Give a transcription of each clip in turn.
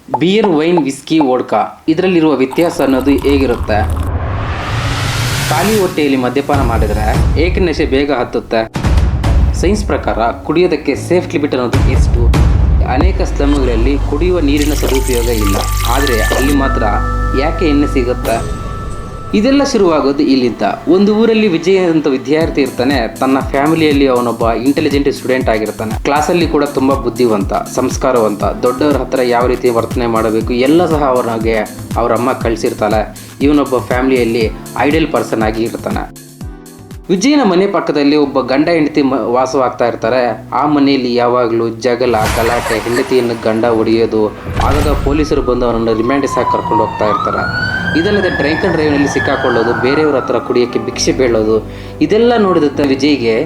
Beer, wine, whisky, vodka ಇದರಲ್ಲಿರುವ ವ್ಯತ್ಯಾಸ ಅನ್ನೋದು ಹೇಗಿರುತ್ತೆ? ಖಾಲಿ ಹೊಟ್ಟೆಯಲ್ಲಿ ಮದ್ಯಪಾನ ಮಾಡಿದರೆ ಏಕೆ ನಶೆ ಬೇಗ ಹತ್ತುತ್ತೆ? ಸೈನ್ಸ್ ಪ್ರಕಾರ ಕುಡಿಯೋದಕ್ಕೆ ಸೇಫ್ ಲಿಮಿಟ್ ಅನ್ನೋದು ಎಷ್ಟು? ಅನೇಕ ಸ್ಲಮ್ಗಳಲ್ಲಿ ಕುಡಿಯುವ ನೀರಿನ ಸದುಪಯೋಗ ಇಲ್ಲ, ಆದರೆ ಅಲ್ಲಿ ಮಾತ್ರ ಯಾಕೆ ಎಣ್ಣೆ ಸಿಗುತ್ತೆ? ಇದೆಲ್ಲ ಶುರುವಾಗೋದು ಇಲ್ಲಿಂದ. ಒಂದು ಊರಲ್ಲಿ ವಿಜಯ್ ಅಂತ ವಿದ್ಯಾರ್ಥಿ ಇರ್ತಾನೆ. ತನ್ನ ಫ್ಯಾಮಿಲಿಯಲ್ಲಿ ಅವನೊಬ್ಬ ಇಂಟೆಲಿಜೆಂಟ್ ಸ್ಟೂಡೆಂಟ್ ಆಗಿರ್ತಾನೆ. ಕ್ಲಾಸಲ್ಲಿ ಕೂಡ ತುಂಬ ಬುದ್ಧಿವಂತ, ಸಂಸ್ಕಾರವಂತ, ದೊಡ್ಡವರ ಹತ್ರ ಯಾವ ರೀತಿ ವರ್ತನೆ ಮಾಡಬೇಕು ಎಲ್ಲ ಸಹ ಅವನಿಗೆ ಅವರ ಅಮ್ಮ ಕಳಿಸಿರ್ತಾಳೆ. ಇವನೊಬ್ಬ ಫ್ಯಾಮಿಲಿಯಲ್ಲಿ ಐಡಲ್ ಪರ್ಸನ್ ಆಗಿ ಇರ್ತಾನೆ. ವಿಜಯನ ಮನೆ ಪಕ್ಕದಲ್ಲಿ ಒಬ್ಬ ಗಂಡ ಹೆಂಡತಿ ವಾಸವಾಗ್ತಾ ಇರ್ತಾರೆ. ಆ ಮನೆಯಲ್ಲಿ ಯಾವಾಗಲೂ ಜಗಳ, ಗಲಾಟೆ, ಹೆಂಡತಿಯನ್ನು ಗಂಡ ಹೊಡೆಯೋದು, ಆಗಾಗ ಪೊಲೀಸರು ಬಂದು ಅವನನ್ನು ರಿಮ್ಯಾಂಡಿಸ್ ಆಗಿ ಕರ್ಕೊಂಡು ಹೋಗ್ತಾ ಇರ್ತಾರೆ. ಇದಲ್ಲದೆ ಡ್ರಂಕ್ ಆ್ಯಂಡ್ ಡ್ರೈವ್ನಲ್ಲಿ ಸಿಕ್ಕಾಕೊಳ್ಳೋದು, ಬೇರೆಯವ್ರ ಹತ್ರ ಕುಡಿಯೋಕ್ಕೆ ಭಿಕ್ಷೆ ಬೇಳೋದು, ಇದೆಲ್ಲ ನೋಡಿದ ವಿಜಯ್ಗೆ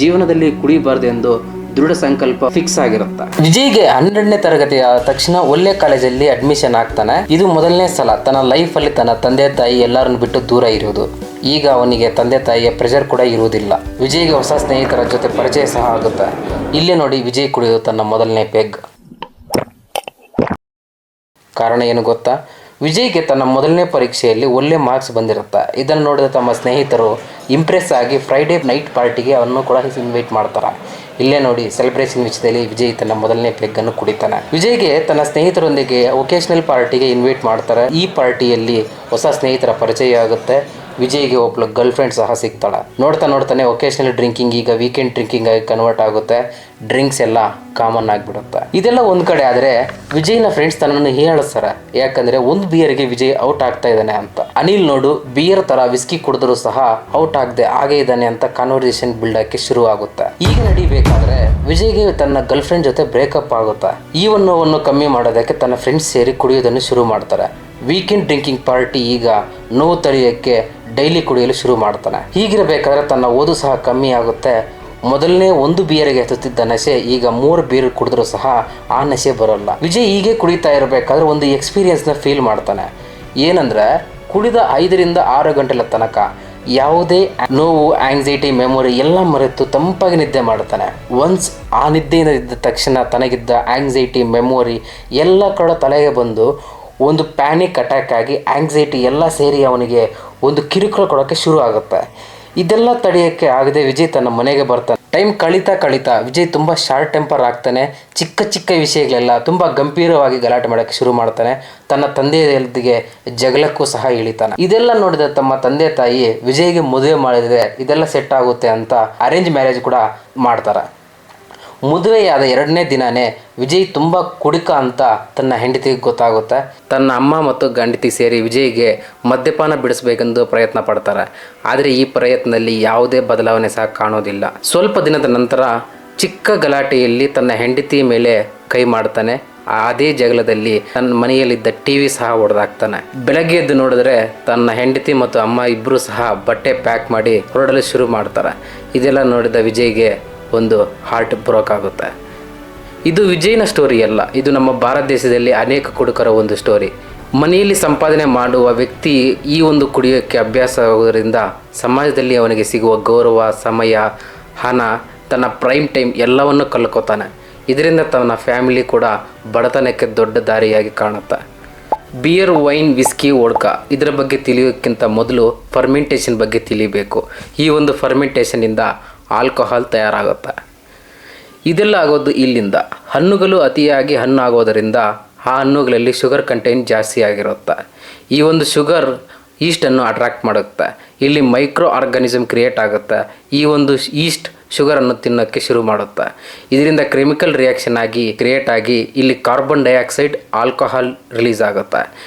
ಜೀವನದಲ್ಲಿ ಕುಡಿಬಾರ್ದು ಎಂದು ದೃಢ ಸಂಕಲ್ಪ ಫಿಕ್ಸ್ ಆಗಿರುತ್ತೆ. ವಿಜಯ್ಗೆ 12ನೇ ತರಗತಿ ಆದ ತಕ್ಷಣ ಒಳ್ಳೆ ಕಾಲೇಜಲ್ಲಿ ಅಡ್ಮಿಷನ್ ಆಗ್ತಾನೆ. ಇದು ಮೊದಲನೇ ಸಲ ತನ್ನ ಲೈಫಲ್ಲಿ ತನ್ನ ತಂದೆ ತಾಯಿ ಎಲ್ಲರನ್ನು ಬಿಟ್ಟು ದೂರ ಇರೋದು. ಈಗ ಅವನಿಗೆ ತಂದೆ ತಾಯಿಯ ಪ್ರೆಷರ್ ಕೂಡ ಇರುವುದಿಲ್ಲ. ವಿಜಯ್ಗೆ ಹೊಸ ಸ್ನೇಹಿತರ ಜೊತೆ ಪರಿಚಯ ಸಹ ಆಗುತ್ತೆ. ಇಲ್ಲೇ ನೋಡಿ ವಿಜಯ್ ಕುಡಿಯೋದು ತನ್ನ ಮೊದಲನೇ ಪೆಗ್. ಕಾರಣ ಏನು ಗೊತ್ತಾ? ವಿಜಯ್ಗೆ ತನ್ನ ಮೊದಲನೇ ಪರೀಕ್ಷೆಯಲ್ಲಿ ಒಳ್ಳೆ ಮಾರ್ಕ್ಸ್ ಬಂದಿರುತ್ತೆ. ಇದನ್ನು ನೋಡಿದ ತಮ್ಮ ಸ್ನೇಹಿತರು ಇಂಪ್ರೆಸ್ ಆಗಿ ಫ್ರೈಡೇ ನೈಟ್ ಪಾರ್ಟಿಗೆ ಅವನ್ನು ಕೂಡ ಇನ್ವೈಟ್ ಮಾಡ್ತಾರೆ. ಇಲ್ಲೇ ನೋಡಿ ಸೆಲೆಬ್ರೇಷನ್ ವಿಷಯದಲ್ಲಿ ವಿಜಯ್ ತನ್ನ ಮೊದಲನೇ ಪೆಗ್ಗನ್ನು ಕುಡಿತಾನೆ. ವಿಜಯ್ಗೆ ತನ್ನ ಸ್ನೇಹಿತರೊಂದಿಗೆ ಒಕೇಶನಲ್ ಪಾರ್ಟಿಗೆ ಇನ್ವೈಟ್ ಮಾಡ್ತಾರೆ. ಈ ಪಾರ್ಟಿಯಲ್ಲಿ ಹೊಸ ಸ್ನೇಹಿತರ ಪರಿಚಯ ಆಗುತ್ತೆ. ವಿಜಯ್ಗೆ ಒಬ್ಬಳು ಗರ್ಲ್ ಫ್ರೆಂಡ್ ಸಹ ಸಿಗ್ತಾಳೆ. ನೋಡ್ತಾನೆ ಒಕೇಶನಲ್ ಡ್ರಿಂಕಿಂಗ್ ಈಗ ವೀಕೆಂಡ್ ಡ್ರಿಂಕಿಂಗ್ ಆಗಿ ಕನ್ವರ್ಟ್ ಆಗುತ್ತೆ. ಡ್ರಿಂಕ್ಸ್ ಎಲ್ಲ ಕಾಮನ್ ಆಗಿಬಿಡುತ್ತೆ. ಇದೆಲ್ಲ ಒಂದು ಕಡೆ ಆದರೆ ವಿಜಯ್ನ ಫ್ರೆಂಡ್ಸ್ ತನ್ನನ್ನು ಹೀಯಾಳಿಸ್ತಾರೆ. ಯಾಕಂದರೆ ಒಂದು ಬಿಯರ್ಗೆ ವಿಜಯ್ ಔಟ್ ಆಗ್ತಾ ಇದ್ದಾನೆ ಅಂತ. ಅನಿಲ್ ನೋಡು ಬಿಯರ್ ಥರ ವಿಸ್ಕಿ ಕುಡಿದ್ರು ಸಹ ಔಟ್ ಆಗದೆ ಹಾಗೆ ಇದ್ದಾನೆ ಅಂತ ಕಾನ್ವರ್ಸೇಷನ್ ಬಿಲ್ಡ್ ಆಗಿ ಶುರು ಆಗುತ್ತೆ. ಈಗ ನಡಿಬೇಕಾದ್ರೆ ವಿಜಯ್ಗೆ ತನ್ನ ಗರ್ಲ್ ಫ್ರೆಂಡ್ ಜೊತೆ ಬ್ರೇಕಪ್ ಆಗುತ್ತೆ. ಈ ನೋವನ್ನು ಕಮ್ಮಿ ಮಾಡೋದಕ್ಕೆ ತನ್ನ ಫ್ರೆಂಡ್ಸ್ ಸೇರಿ ಕುಡಿಯೋದನ್ನು ಶುರು ಮಾಡ್ತಾರೆ. ವೀಕೆಂಡ್ ಡ್ರಿಂಕಿಂಗ್ ಪಾರ್ಟಿ ಈಗ ನೋವು ತಡೆಯೋಕ್ಕೆ ಡೈಲಿ ಕುಡಿಯಲು ಶುರು ಮಾಡ್ತಾನೆ. ಹೀಗಿರಬೇಕಾದ್ರೆ ತನ್ನ ಓದು ಸಹ ಕಮ್ಮಿ ಆಗುತ್ತೆ. ಮೊದಲನೇ ಒಂದು ಬಿಯರ್ಗೆ ಹತ್ತುತ್ತಿದ್ದ ನಶೆ ಈಗ 3 ಬೀರ್ ಕುಡಿದ್ರೂ ಸಹ ಆ ನಶೆ ಬರೋಲ್ಲ. ವಿಜಯ್ ಹೀಗೆ ಕುಡಿತಾ ಇರಬೇಕಾದ್ರೆ ಒಂದು ಎಕ್ಸ್ಪೀರಿಯನ್ಸ್ನ ಫೀಲ್ ಮಾಡ್ತಾನೆ. ಏನಂದರೆ ಕುಡಿದ 5ರಿಂದ 6 ಗಂಟೆల ತನಕ ಯಾವುದೇ ನೋವು, ಆಂಗ್ಸೈಟಿ, ಮೆಮೊರಿ ಎಲ್ಲ ಮರೆತು ತಂಪಾಗಿ ನಿದ್ದೆ ಮಾಡ್ತಾನೆ. ಒನ್ಸ್ ಆ ನಿದ್ದೆಯಿಂದ ಇದ್ದ ತಕ್ಷಣ ತನಗಿದ್ದ ಆಂಗ್ಸೈಟಿ, ಮೆಮೊರಿ ಎಲ್ಲ ಕಡೆ ತಲೆಗೆ ಬಂದು ಒಂದು ಪ್ಯಾನಿಕ್ ಅಟ್ಯಾಕ್ ಆಗಿ ಆಂಗ್ಸೈಟಿ ಎಲ್ಲ ಸೇರಿ ಅವನಿಗೆ ಒಂದು ಕಿರುಕುಳ ಕೊಡೋಕ್ಕೆ ಶುರು ಆಗುತ್ತೆ. ಇದೆಲ್ಲ ತಡೆಯೋಕ್ಕೆ ಆಗದೆ ವಿಜಯ್ ತನ್ನ ಮನೆಗೆ ಬರ್ತಾನೆ. ಟೈಮ್ ಕಳೀತಾ ವಿಜಯ್ ತುಂಬ ಶಾರ್ಟ್ ಟೆಂಪರ್ ಆಗ್ತಾನೆ. ಚಿಕ್ಕ ವಿಷಯಗಳೆಲ್ಲ ತುಂಬ ಗಂಭೀರವಾಗಿ ಗಲಾಟೆ ಮಾಡೋಕ್ಕೆ ಶುರು ಮಾಡ್ತಾನೆ. ತನ್ನ ತಂದೆಯೊಂದಿಗೆ ಜಗಳಕ್ಕೂ ಸಹ ಇಳಿತಾನೆ. ಇದೆಲ್ಲ ನೋಡಿದ ತಮ್ಮ ತಂದೆ ತಾಯಿ ವಿಜಯ್ಗೆ ಮದುವೆ ಮಾಡಿದರೆ ಇದೆಲ್ಲ ಸೆಟ್ ಆಗುತ್ತೆ ಅಂತ ಅರೇಂಜ್ ಮ್ಯಾರೇಜ್ ಕೂಡ ಮಾಡ್ತಾರೆ. ಮದುವೆಯಾದ 2ನೇ ದಿನವೇ ವಿಜಯ್ ತುಂಬ ಕುಡಿಕ ಅಂತ ತನ್ನ ಹೆಂಡತಿಗೆ ಗೊತ್ತಾಗುತ್ತೆ. ತನ್ನ ಅಮ್ಮ ಮತ್ತು ಗಂಡತಿ ಸೇರಿ ವಿಜಯ್ಗೆ ಮದ್ಯಪಾನ ಬಿಡಿಸಬೇಕೆಂದು ಪ್ರಯತ್ನ ಪಡ್ತಾರೆ. ಆದರೆ ಈ ಪ್ರಯತ್ನದಲ್ಲಿ ಯಾವುದೇ ಬದಲಾವಣೆ ಸಹ ಕಾಣೋದಿಲ್ಲ. ಸ್ವಲ್ಪ ದಿನದ ನಂತರ ಚಿಕ್ಕ ಗಲಾಟೆಯಲ್ಲಿ ತನ್ನ ಹೆಂಡತಿ ಮೇಲೆ ಕೈ ಮಾಡ್ತಾನೆ. ಅದೇ ಜಗಳದಲ್ಲಿ ತನ್ನ ಮನೆಯಲ್ಲಿದ್ದ ಟಿವಿ ಸಹ ಹೊಡೆದಾಕ್ತಾನೆ. ಬೆಳಗ್ಗೆ ಎದ್ದು ನೋಡಿದ್ರೆ ತನ್ನ ಹೆಂಡತಿ ಮತ್ತು ಅಮ್ಮ ಇಬ್ಬರು ಸಹ ಬಟ್ಟೆ ಪ್ಯಾಕ್ ಮಾಡಿ ಹೊರಡಲು ಶುರು ಮಾಡ್ತಾರೆ. ಇದೆಲ್ಲ ನೋಡಿದ ವಿಜಯ್ಗೆ ಒಂದು ಹಾರ್ಟ್ ಬ್ರೋಕ್ ಆಗುತ್ತೆ. ಇದು ವಿಜಯ್ನ ಸ್ಟೋರಿ ಅಲ್ಲ, ಇದು ನಮ್ಮ ಭಾರತ ದೇಶದಲ್ಲಿ ಅನೇಕ ಕುಡುಕರ ಒಂದು ಸ್ಟೋರಿ. ಮನೆಯಲ್ಲಿ ಸಂಪಾದನೆ ಮಾಡುವ ವ್ಯಕ್ತಿ ಈ ಒಂದು ಕುಡಿಯೋಕ್ಕೆ ಅಭ್ಯಾಸ ಆಗೋದರಿಂದ ಸಮಾಜದಲ್ಲಿ ಅವನಿಗೆ ಸಿಗುವ ಗೌರವ, ಸಮಯ, ಹಣ, ತನ್ನ ಪ್ರೈಮ್ ಟೈಮ್ ಎಲ್ಲವನ್ನು ಕಳ್ಕೊತಾನೆ. ಇದರಿಂದ ತನ್ನ ಫ್ಯಾಮಿಲಿ ಕೂಡ ಬಡತನಕ್ಕೆ ದೊಡ್ಡ ದಾರಿಯಾಗಿ ಕಾಣುತ್ತೆ. ಬಿಯರ್, ವೈನ್, ವಿಸ್ಕಿ, ವೋಡ್ಕಾ ಇದರ ಬಗ್ಗೆ ತಿಳಿಯೋಕ್ಕಿಂತ ಮೊದಲು ಫರ್ಮೆಂಟೇಷನ್ ಬಗ್ಗೆ ತಿಳಿಬೇಕು. ಈ ಒಂದು ಫರ್ಮೆಂಟೇಷನಿಂದ ಆಲ್ಕೋಹಾಲ್ ತಯಾರಾಗುತ್ತೆ. ಇದೆಲ್ಲ ಆಗೋದು ಇಲ್ಲಿಂದ. ಹಣ್ಣುಗಳು ಅತಿಯಾಗಿ ಹಣ್ಣು ಆಗೋದರಿಂದ ಆ ಹಣ್ಣುಗಳಲ್ಲಿ ಶುಗರ್ ಕಂಟೆಂಟ್ ಜಾಸ್ತಿ ಆಗಿರುತ್ತೆ. ಈ ಒಂದು ಶುಗರ್ ಈಸ್ಟನ್ನು ಅಟ್ರಾಕ್ಟ್ ಮಾಡುತ್ತೆ. ಇಲ್ಲಿ ಮೈಕ್ರೋ ಆರ್ಗಾನಿಸಮ್ ಕ್ರಿಯೇಟ್ ಆಗುತ್ತೆ. ಈ ಒಂದು ಈಸ್ಟ್ ಶುಗರನ್ನು ತಿನ್ನೋಕ್ಕೆ ಶುರು ಮಾಡುತ್ತೆ. ಇದರಿಂದ ಕೆಮಿಕಲ್ ರಿಯಾಕ್ಷನ್ ಆಗಿ ಕ್ರಿಯೇಟ್ ಆಗಿ ಇಲ್ಲಿ ಕಾರ್ಬನ್ ಡೈಆಕ್ಸೈಡ್, ಆಲ್ಕೋಹಾಲ್ ರಿಲೀಸ್ ಆಗುತ್ತೆ.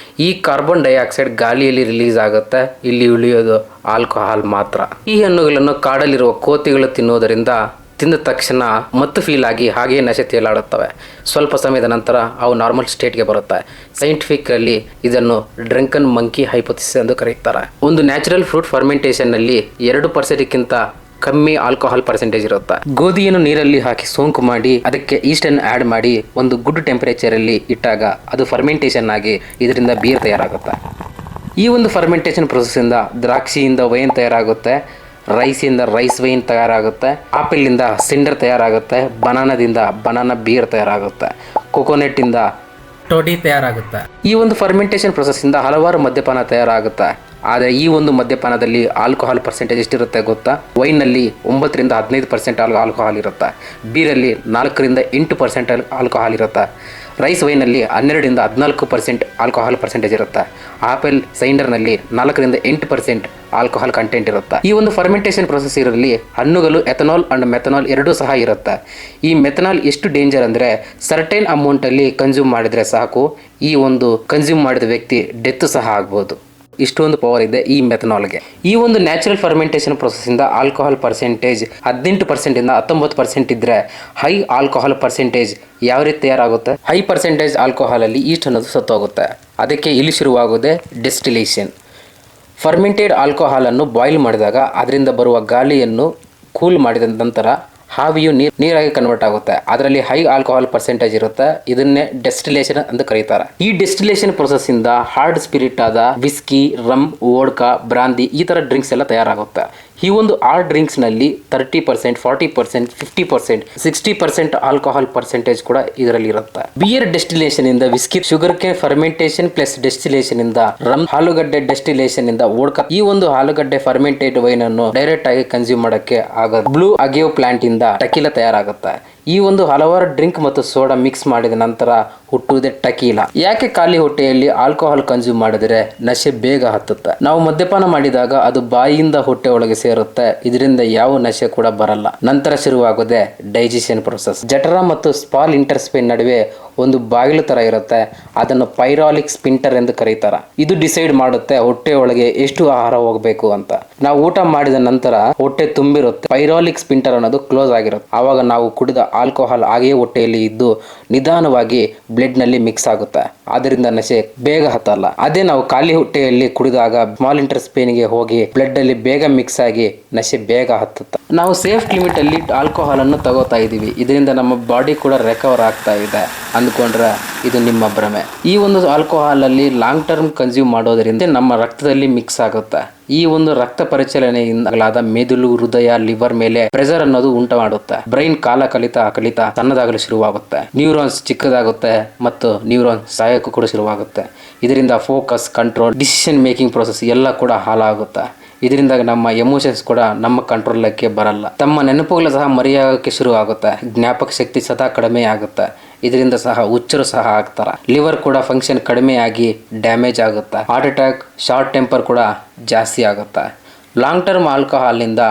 ಈ ಕಾರ್ಬನ್ ಡೈಆಕ್ಸೈಡ್ ಗಾಳಿಯಲ್ಲಿ ರಿಲೀಸ್ ಆಗುತ್ತೆ. ಇಲ್ಲಿ ಉಳಿಯೋದು ಆಲ್ಕೋಹಾಲ್ ಮಾತ್ರ. ಈ ಹಣ್ಣುಗಳನ್ನು ಕಾಡಲ್ಲಿರುವ ಕೋತಿಗಳು ತಿನ್ನೋದರಿಂದ ತಿಂದ ತಕ್ಷಣ ಮತ್ತು ಫೀಲ್ ಆಗಿ ಹಾಗೆಯೇ ನಶೆ ತೇಲಾಡುತ್ತವೆ. ಸ್ವಲ್ಪ ಸಮಯದ ನಂತರ ಅವು ನಾರ್ಮಲ್ ಸ್ಟೇಟ್ಗೆ ಬರುತ್ತೆ. ಸೈಂಟಿಫಿಕಲ್ಲಿ ಇದನ್ನು ಡ್ರಂಕನ್ ಮಂಕಿ ಹೈಪೋಥಿಸಿಸ್ ಎಂದು ಕರೆಯುತ್ತಾರೆ. ಒಂದು ನ್ಯಾಚುರಲ್ ಫ್ರೂಟ್ ಫರ್ಮೆಂಟೇಷನ್ನಲ್ಲಿ 2%ಕ್ಕಿಂತ ಕಮ್ಮಿ ಆಲ್ಕೋಹಾಲ್ ಪರ್ಸೆಂಟೇಜ್ ಇರುತ್ತೆ. ಗೋಧಿಯನ್ನು ನೀರಲ್ಲಿ ಹಾಕಿ ಸೋಂಕು ಮಾಡಿ ಅದಕ್ಕೆ ಈಸ್ಟನ್ನು ಆ್ಯಡ್ ಮಾಡಿ ಒಂದು ಗುಡ್ ಟೆಂಪರೇಚರಲ್ಲಿ ಇಟ್ಟಾಗ ಅದು ಫರ್ಮೆಂಟೇಷನ್ ಆಗಿ ಇದರಿಂದ ಬೀರ್ ತಯಾರಾಗುತ್ತೆ. ಈ ಒಂದು ಫರ್ಮೆಂಟೇಷನ್ ಪ್ರೊಸೆಸ್ಸಿಂದ ದ್ರಾಕ್ಷಿಯಿಂದ ವೈನ್ ತಯಾರಾಗುತ್ತೆ. ರೈಸಿಂದ ರೈಸ್ ವೈನ್ ತಯಾರಾಗುತ್ತೆ. ಆಪಲಿಂದ ಸಿಂಡರ್ ತಯಾರಾಗುತ್ತೆ. ಬನಾನದಿಂದ ಬನಾನಾ ಬೀರ್ ತಯಾರಾಗುತ್ತೆ. ಕೊಕೊನೆಟ್ಟಿಂದ ಟೋಡಿ ತಯಾರಾಗುತ್ತೆ. ಈ ಒಂದು ಫರ್ಮೆಂಟೇಷನ್ ಪ್ರೊಸೆಸ್ ಇಂದ ಹಲವಾರು ಮದ್ಯಪಾನ ತಯಾರಾಗುತ್ತೆ. ಆದರೆ ಈ ಒಂದು ಮದ್ಯಪಾನದಲ್ಲಿ ಆಲ್ಕೋಹಾಲ್ ಪರ್ಸೆಂಟೇಜ್ ಎಷ್ಟಿರುತ್ತೆ ಗೊತ್ತಾ? ವೈನಲ್ಲಿ 9ರಿಂದ 15% ಆಲ್ಕೋಹಾಲ್ ಇರುತ್ತೆ. ಬೀರಲ್ಲಿ 4ರಿಂದ 8% ಆಲ್ಕೋಹಾಲ್ ಇರುತ್ತೆ. ರೈಸ್ ವೈನಲ್ಲಿ 12ರಿಂದ 14% ಆಲ್ಕೋಹಾಲ್ ಪರ್ಸೆಂಟೇಜ್ ಇರುತ್ತೆ. ಆಪಲ್ ಸೈಡರ್ನಲ್ಲಿ 4ರಿಂದ 8% ಆಲ್ಕೋಹಾಲ್ ಕಂಟೆಂಟ್ ಇರುತ್ತೆ. ಈ ಒಂದು ಫರ್ಮೆಂಟೇಷನ್ ಪ್ರೊಸೆಸ್ ಇರಲಿ ಹಣ್ಣುಗಳು ಎಥನಾಲ್ ಅಂಡ್ ಮೆಥನಾಲ್ ಎರಡೂ ಸಹ ಇರುತ್ತೆ. ಈ ಮೆಥನಾಲ್ ಎಷ್ಟು ಡೇಂಜರ್ ಅಂದರೆ ಸರ್ಟೈನ್ ಅಮೌಂಟಲ್ಲಿ ಕನ್ಸ್ಯೂಮ್ ಮಾಡಿದರೆ ಸಾಕು, ಈ ಒಂದು ಕನ್ಸ್ಯೂಮ್ ಮಾಡಿದ ವ್ಯಕ್ತಿ ಡೆತ್ ಸಹ ಆಗ್ಬೋದು. ಇಷ್ಟೊಂದು ಪವರ್ ಇದೆ ಈ ಮೆಥನಾಲ್ಗೆ. ಈ ಒಂದು ನ್ಯಾಚುರಲ್ ಫರ್ಮೆಂಟೇಷನ್ ಪ್ರೊಸೆಸ್ಸಿಂದ ಆಲ್ಕೋಹಾಲ್ ಪರ್ಸೆಂಟೇಜ್ 18%ಇಂದ 19% ಇದ್ದರೆ ಹೈ ಆಲ್ಕೋಹಾಲ್ ಪರ್ಸೆಂಟೇಜ್ ಯಾವ ರೀತಿ ತಯಾರಾಗುತ್ತೆ? ಹೈ ಪರ್ಸೆಂಟೇಜ್ ಆಲ್ಕೋಹಾಲಲ್ಲಿ ಈಸ್ಟ್ ಅನ್ನೋದು ಸತ್ತೋಗುತ್ತೆ. ಅದಕ್ಕೆ ಇಲ್ಲಿ ಶುರುವಾಗೋದೇ ಡೆಸ್ಟಿಲೇಷನ್. ಫರ್ಮೆಂಟೆಡ್ ಆಲ್ಕೋಹಾಲನ್ನು ಬಾಯ್ಲ್ ಮಾಡಿದಾಗ ಅದರಿಂದ ಬರುವ ಗಾಳಿಯನ್ನು ಕೂಲ್ ಮಾಡಿದ ನಂತರ ಹಾವಿಯು ನೀರಾಗಿ ಕನ್ವರ್ಟ್ ಆಗುತ್ತೆ. ಅದರಲ್ಲಿ ಹೈ ಆಲ್ಕೋಹಾಲ್ ಪರ್ಸೆಂಟೇಜ್ ಇರುತ್ತೆ. ಇದನ್ನೇ ಡೆಸ್ಟಿಲೇಷನ್ ಅಂತ ಕರೀತಾರೆ. ಈ ಡೆಸ್ಟಿಲೇಷನ್ ಪ್ರೊಸೆಸ್ ಇಂದ ಹಾರ್ಡ್ ಸ್ಪಿರಿಟ್ ಆದ ವಿಸ್ಕಿ, ರಮ್, ವೋಡ್ಕಾ, ಬ್ರಾಂದಿ ಈ ತರ ಡ್ರಿಂಕ್ಸ್ ಎಲ್ಲ ತಯಾರಾಗುತ್ತೆ. ಈ ಒಂದು ಡ್ರಿಂಕ್ಸ್ ನಲ್ಲಿ 30%, 40%, 50%, 60% ಆಲ್ಕೋಹಾಲ್ ಪರ್ಸೆಂಟೇಜ್ ಕೂಡ ಇದರಲ್ಲಿ ಇರುತ್ತೆ. ಬಿಯರ್ ಡೆಸ್ಟಿಲೇಷನ್ ಇಂದ whisky, sugar cane fermentation plus distillation ಇಂದ ರಮ್, ಆಲೂಗಡ್ಡೆ ಡೆಸ್ಟಿಲೇಷನ್ ಇಂದ ವೋಡ್ಕಾ. ಈ ಒಂದು ಆಲೂಗಡ್ಡೆ ಫರ್ಮೆಂಟೆಡ್ ವೈನ್ ಅನ್ನು ಡೈರೆಕ್ಟ್ ಆಗಿ ಕನ್ಸ್ಯೂಮ್ ಮಾಡಕ್ಕೆ ಆಗೋದು. ಬ್ಲೂ ಅಗೇವ್ ಪ್ಲಾಂಟ್ ಇಂದ ಟಕೀಲಾ ತಯಾರಾಗುತ್ತೆ. ಈ ಒಂದು ಹಲವಾರು ಡ್ರಿಂಕ್ ಮತ್ತು ಸೋಡಾ ಮಿಕ್ಸ್ ಮಾಡಿದ ನಂತರ ಹುಟ್ಟುವುದೇ ಟಕೀಲಾ. ಯಾಕೆ ಖಾಲಿ ಹೊಟ್ಟೆಯಲ್ಲಿ ಆಲ್ಕೋಹಾಲ್ ಕನ್ಸ್ಯೂಮ್ ಮಾಡಿದರೆ ನಶೆ ಬೇಗ ಹತ್ತುತ್ತೆ? ನಾವು ಮದ್ಯಪಾನ ಮಾಡಿದಾಗ ಅದು ಬಾಯಿಯಿಂದ ಹೊಟ್ಟೆ ಒಳಗೆ ಸೇರುತ್ತೆ. ಇದರಿಂದ ಯಾವ ನಶೆ ಕೂಡ ಬರಲ್ಲ. ನಂತರ ಶುರುವಾಗೋದೇ ಡೈಜೆಷನ್ ಪ್ರೊಸೆಸ್. ಜಠರ ಮತ್ತು ಸ್ಮಾಲ್ ಇಂಟೆಸ್ಟೈನ್ ನಡುವೆ ಒಂದು ಬಾಗಿಲು ತರ ಇರುತ್ತೆ. ಅದನ್ನು ಪೈರಾಲಿಕ್ ಸ್ಪಿಂಟರ್ ಎಂದು ಕರೀತಾರೆ. ಇದು ಡಿಸೈಡ್ ಮಾಡುತ್ತೆ ಹೊಟ್ಟೆ ಒಳಗೆ ಎಷ್ಟು ಆಹಾರ ಹೋಗಬೇಕು ಅಂತ. ನಾವು ಊಟ ಮಾಡಿದ ನಂತರ ಹೊಟ್ಟೆ ತುಂಬಿರುತ್ತೆ, ಪೈರಾಲಿಕ್ ಸ್ಪಿಂಟರ್ ಅನ್ನೋದು ಕ್ಲೋಸ್ ಆಗಿರುತ್ತೆ. ಆವಾಗ ನಾವು ಕುಡಿದ ಆಲ್ಕೋಹಾಲ್ ಹಾಗೆಯೇ ಹೊಟ್ಟೆಯಲ್ಲಿ ಇದ್ದು ನಿಧಾನವಾಗಿ ಬ್ಲಡ್ ನಲ್ಲಿ ಮಿಕ್ಸ್ ಆಗುತ್ತೆ. ಆದ್ದರಿಂದ ನಶೆ ಬೇಗ ಹತ್ತಲ್ಲ. ಅದೇ ನಾವು ಖಾಲಿ ಹೊಟ್ಟೆಯಲ್ಲಿ ಕುಡಿದಾಗ ಸ್ಮಾಲ್ ಇಂಟೆಸ್ಟೈನ್ ಗೆ ಹೋಗಿ ಬ್ಲಡ್ ಅಲ್ಲಿ ಬೇಗ ಮಿಕ್ಸ್ ಆಗಿ ನಶೆ ಬೇಗ ಹತ್ತುತ್ತೆ. ನಾವು ಸೇಫ್ ಲಿಮಿಟ್ ಅಲ್ಲಿ ಆಲ್ಕೋಹಾಲ್ ಅನ್ನು ತಗೋತಾ ಇದೀವಿ. ಇದರಿಂದ ನಮ್ಮ ಬಾಡಿ ಕೂಡ ರಿಕವರ್ ಆಗ್ತಾ ಇದೆ ಅಂದ್ಕೊಂಡ್ರೆ ಇದು ನಿಮ್ಮ ಭ್ರಮೆ. ಈ ಒಂದು ಆಲ್ಕೋಹಾಲ್ ಅಲ್ಲಿ ಲಾಂಗ್ ಟರ್ಮ್ ಕನ್ಸ್ಯೂಮ್ ಮಾಡೋದ್ರಿಂದ ನಮ್ಮ ರಕ್ತದಲ್ಲಿ ಮಿಕ್ಸ್ ಆಗುತ್ತೆ. ಈ ಒಂದು ರಕ್ತ ಪರಿಚಲನೆಯಿಂದಾದ ಮೆದುಳು, ಹೃದಯ, ಲಿವರ್ ಮೇಲೆ ಪ್ರೆಷರ್ ಅನ್ನೋದು ಉಂಟು ಮಾಡುತ್ತೆ. ಬ್ರೈನ್ ಕಾಲ ಕಲಿತಾ ಸಣ್ಣದಾಗಲು ಶುರುವಾಗುತ್ತೆ. ನ್ಯೂರಾನ್ಸ್ ಚಿಕ್ಕದಾಗುತ್ತೆ ಮತ್ತು ನ್ಯೂರಾನ್ ಸಾಯಕ್ಕೂ ಕೂಡ ಶುರುವಾಗುತ್ತೆ. ಇದರಿಂದ focus, control, decision making process ಎಲ್ಲ ಕೂಡ ಹಾಳಾಗುತ್ತೆ. ಇದರಿಂದ ನಮ್ಮ ಎಮೋಷನ್ಸ್ ಕೂಡ ನಮ್ಮ ಕಂಟ್ರೋಲಕ್ಕೆ ಬರಲ್ಲ. ತಮ್ಮ ನೆನಪುಗಳು ಸಹ ಮರೆಯಾಗಕ್ಕೆ ಶುರು ಆಗುತ್ತೆ. ಜ್ಞಾಪಕ ಶಕ್ತಿ ಸದಾ ಕಡಿಮೆ ಆಗುತ್ತೆ. ಇದರಿಂದ ಸಹ ಹುಚ್ಚರು ಸಹ ಆಗ್ತಾರೆ. ಲಿವರ್ ಕೂಡ ಫಂಕ್ಷನ್ ಕಡಿಮೆ ಆಗಿ ಡ್ಯಾಮೇಜ್ ಆಗುತ್ತೆ. ಹಾರ್ಟ್ ಅಟ್ಯಾಕ್, ಶಾರ್ಟ್ ಟೆಂಪರ್ ಕೂಡ ಜಾಸ್ತಿ ಆಗುತ್ತೆ. ಲಾಂಗ್ ಟರ್ಮ್ ಆಲ್ಕೋಹಾಲ್ನಿಂದ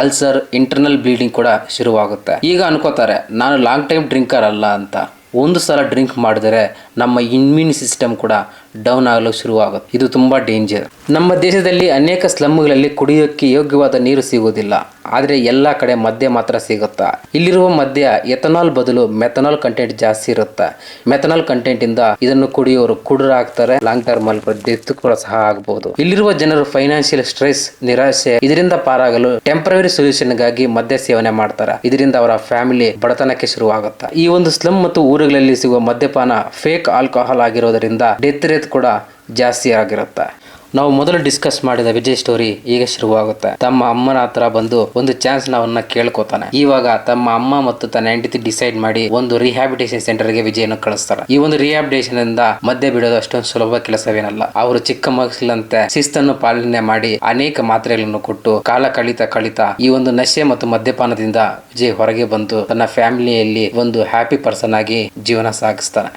ಅಲ್ಸರ್, ಇಂಟರ್ನಲ್ ಬ್ಲೀಡಿಂಗ್ ಕೂಡ ಶುರುವಾಗುತ್ತೆ. ಈಗ ಅನ್ಕೋತಾರೆ ನಾನು ಲಾಂಗ್ ಟೈಮ್ ಡ್ರಿಂಕರ್ ಅಲ್ಲ ಅಂತ. ಒಂದು ಸಲ ಡ್ರಿಂಕ್ ಮಾಡಿದರೆ ನಮ್ಮ ಇಮ್ಯೂನ್ ಸಿಸ್ಟಮ್ ಕೂಡ ಡೌನ್ ಆಗಲು ಶುರುವಾಗುತ್ತೆ. ಇದು ತುಂಬ ಡೇಂಜರ್. ನಮ್ಮ ದೇಶದಲ್ಲಿ ಅನೇಕ ಸ್ಲಮ್ಗಳಲ್ಲಿ ಕುಡಿಯೋಕ್ಕೆ ಯೋಗ್ಯವಾದ ನೀರು ಸಿಗುವುದಿಲ್ಲ. ಆದರೆ ಎಲ್ಲ ಕಡೆ ಮದ್ಯ ಮಾತ್ರ ಸಿಗುತ್ತಾ. ಇಲ್ಲಿರುವ ಮದ್ಯ ಎಥನಾಲ್ ಬದಲು ಮೆಥನಾಲ್ ಕಂಟೆಂಟ್ ಜಾಸ್ತಿ ಇರುತ್ತೆ. ಮೆಥನಾಲ್ ಕಂಟೆಂಟ್ ಇಂದ ಇದನ್ನು ಕುಡಿಯೋರು ಕುಡುರಾಗ್ತಾರೆ. ಲಾಂಗ್ ಟರ್ಮ್ ಅಲ್ಲಿ ಡೆತ್ ಕೂಡ ಸಹ ಆಗಬಹುದು. ಇಲ್ಲಿರುವ ಜನರು ಫೈನಾನ್ಷಿಯಲ್ ಸ್ಟ್ರೆಸ್, ನಿರಾಶೆ ಇದರಿಂದ ಪಾರಾಗಲು ಟೆಂಪರರಿ ಸೊಲ್ಯೂಷನ್ ಗಾಗಿ ಮದ್ಯ ಸೇವನೆ ಮಾಡ್ತಾರೆ. ಇದರಿಂದ ಅವರ ಫ್ಯಾಮಿಲಿ ಬಡತನಕ್ಕೆ ಶುರುವಾಗುತ್ತೆ. ಈ ಒಂದು ಸ್ಲಮ್ ಮತ್ತು ಊರುಗಳಲ್ಲಿ ಸಿಗುವ ಮದ್ಯಪಾನ ಫೇಕ್ ಆಲ್ಕೋಹಾಲ್ ಆಗಿರೋದರಿಂದ ಡೆತ್ ರೇಟ್ ಕೂಡ ಜಾಸ್ತಿ ಆಗಿರುತ್ತೆ. ನಾವು ಮೊದಲು ಡಿಸ್ಕಸ್ ಮಾಡಿದ ವಿಜಯ್ ಸ್ಟೋರಿ ಈಗ ಶುರುವಾಗುತ್ತೆ. ತಮ್ಮ ಅಮ್ಮನ ಹತ್ರ ಬಂದು ಒಂದು ಚಾನ್ಸ್ ನಾವನ್ನ ಕೇಳ್ಕೊತಾನೆ. ಇವಾಗ ತಮ್ಮ ಅಮ್ಮ ಮತ್ತು ತನ್ನ ಹೆಂಡತಿ ಡಿಸೈಡ್ ಮಾಡಿ ಒಂದು ರಿಹ್ಯಾಬಿಟೇಷನ್ ಸೆಂಟರ್ಗೆ ವಿಜಯನ ಕಳಿಸ್ತಾರೆ. ಈ ಒಂದು ರಿಹ್ಯಾಬಿಟೇಷನ್ ಇಂದ ಮದ್ಯ ಬಿಡೋದು ಅಷ್ಟೊಂದು ಸುಲಭ ಕೆಲಸವೇನಲ್ಲ. ಅವರು ಚಿಕ್ಕ ಮಕ್ಕಳಂತೆ ಶಿಸ್ತನ್ನು ಪಾಲನೆ ಮಾಡಿ ಅನೇಕ ಮಾತ್ರೆಗಳನ್ನು ಕೊಟ್ಟು ಕಾಲ ಕಳಿತಾ ಈ ಒಂದು ನಶೆ ಮತ್ತು ಮದ್ಯಪಾನದಿಂದ ವಿಜಯ್ ಹೊರಗೆ ಬಂದು ತನ್ನ ಫ್ಯಾಮಿಲಿಯಲ್ಲಿ ಒಂದು ಹ್ಯಾಪಿ ಪರ್ಸನ್ ಆಗಿ ಜೀವನ ಸಾಗಿಸ್ತಾನೆ.